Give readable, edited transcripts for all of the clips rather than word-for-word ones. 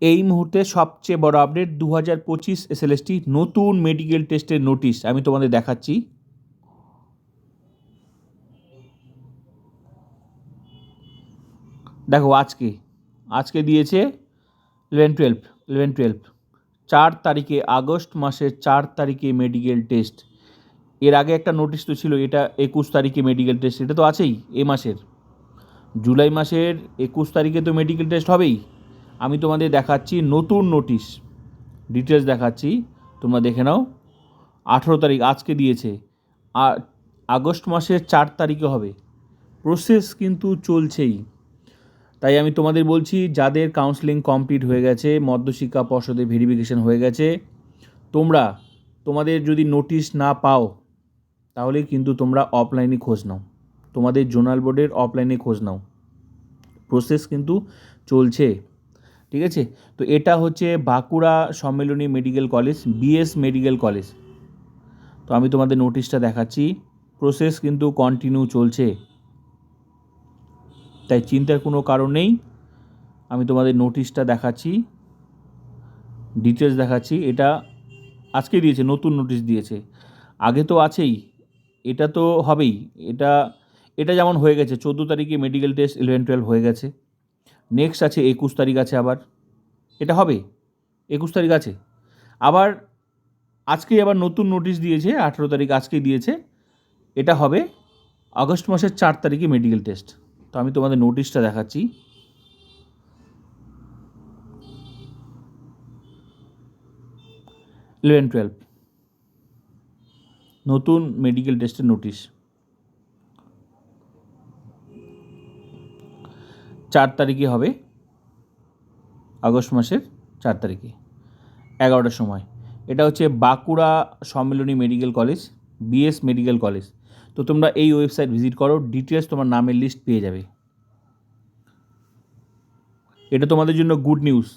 এই মুহূর্তে সবচেয়ে বড় আপডেট 2025 এসএলএসটি নতুন মেডিকেল টেস্টের নোটিশ আমি তোমাদের দেখাচ্ছি। দেখো আজকে দিয়েছে 11-12 4 তারিখে, আগস্ট মাসের 4 তারিখে মেডিকেল টেস্ট। এর আগে একটা নোটিশ তো ছিল, এটা 21 তারিখে মেডিকেল টেস্ট, এটা তো আছেই। এ মাসের জুলাই মাসের 21 তারিখে তো মেডিকেল টেস্ট হবেই। আমি তোমাদের দেখাচ্ছি নতুন নোটিশ, ডিটেলস দেখাচ্ছি, তোমরা দেখে নাও। 18 তারিখ আজকে দিয়েছে, আগস্ট মাসের 4 তারিখে হবে। প্রসেস কিন্তু চলছেই। তাই আমি তোমাদের বলছি, যাদের কাউন্সেলিং কমপ্লিট হয়ে গেছে, মধ্যশিক্ষা পর্ষদে ভেরিফিকেশন হয়ে গেছে, তোমাদের যদি নোটিশ না পাও তাহলে কিন্তু তোমরা অফলাইনে খোঁজ নাও, তোমাদের জোনাল বোর্ডের অফলাইনে খোঁজ নাও। প্রসেস কিন্তু চলছে, ঠিক আছে। তো এটা হচ্ছে Bankura Sammilani medical college, BS medical college. তো আমি তোমাদের নোটিশটা দেখাচ্ছি, প্রসেস কিন্তু কন্টিনিউ চলছে, তাই চিন্তার কোনো কারণ নেই। আমি তোমাদের নোটিশটা দেখাচ্ছি, ডিটেলস দেখাচ্ছি। এটা আজকে দিয়েছে, নতুন নোটিশ দিয়েছে, আগে তো আছেই, এটা তো হবেই। এটা যেমন হয়ে গেছে 14 তারিখে মেডিকেল টেস্ট 11-12 হয়ে গেছে, নেক্সট আছে 21 তারিখ আছে, আবার এটা হবে 21 তারিখ আছে, আবার আজকেই আবার নতুন নোটিশ দিয়েছে 18 তারিখ আজকেই দিয়েছে, এটা হবে আগস্ট মাসের 4 তারিখে মেডিকেল টেস্ট। তো আমি তোমাদের নোটিশটা দেখাচ্ছি, নতুন মেডিকেল টেস্টের নোটিশ 4 তারিখে হবে, আগস্ট মাসের 4 তারিখে 11টার সময়। এটা হচ্ছে Bankura Sammilani medical college, BS medical college. তো তোমরা এই ওয়েবসাইট ভিজিট করো, ডিটেলস তোমার নামের লিস্ট পেয়ে যাবে। এটা তোমাদের জন্য গুড নিউজ,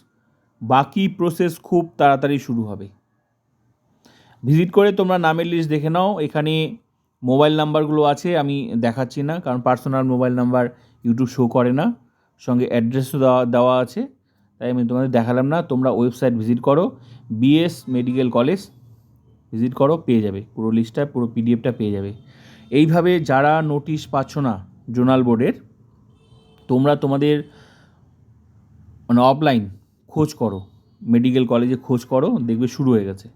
বাকি প্রসেস খুব তাড়াতাড়ি শুরু হবে। ভিজিট করে তোমরা নামের লিস্ট দেখে নাও। এখানে মোবাইল নাম্বারগুলো আছে, আমি দেখাচ্ছি না, কারণ personal mobile number YouTube show করে না, সঙ্গে অ্যাড্রেসও দেওয়া আছে, তাই আমি তোমাদের দেখালাম না। তোমরা ওয়েবসাইট ভিজিট করো, বিএস মেডিকেল কলেজ ভিজিট করো, পেয়ে যাবে পুরো লিস্টটা, পুরো পিডিএফটা পেয়ে যাবে। এইভাবে যারা নোটিশ পাচ্ছ না জোনাল বোর্ডের, তোমরা তোমাদের অফলাইন খোঁজ করো, মেডিকেল কলেজে খোঁজ করো, দেখবে শুরু হয়ে গেছে।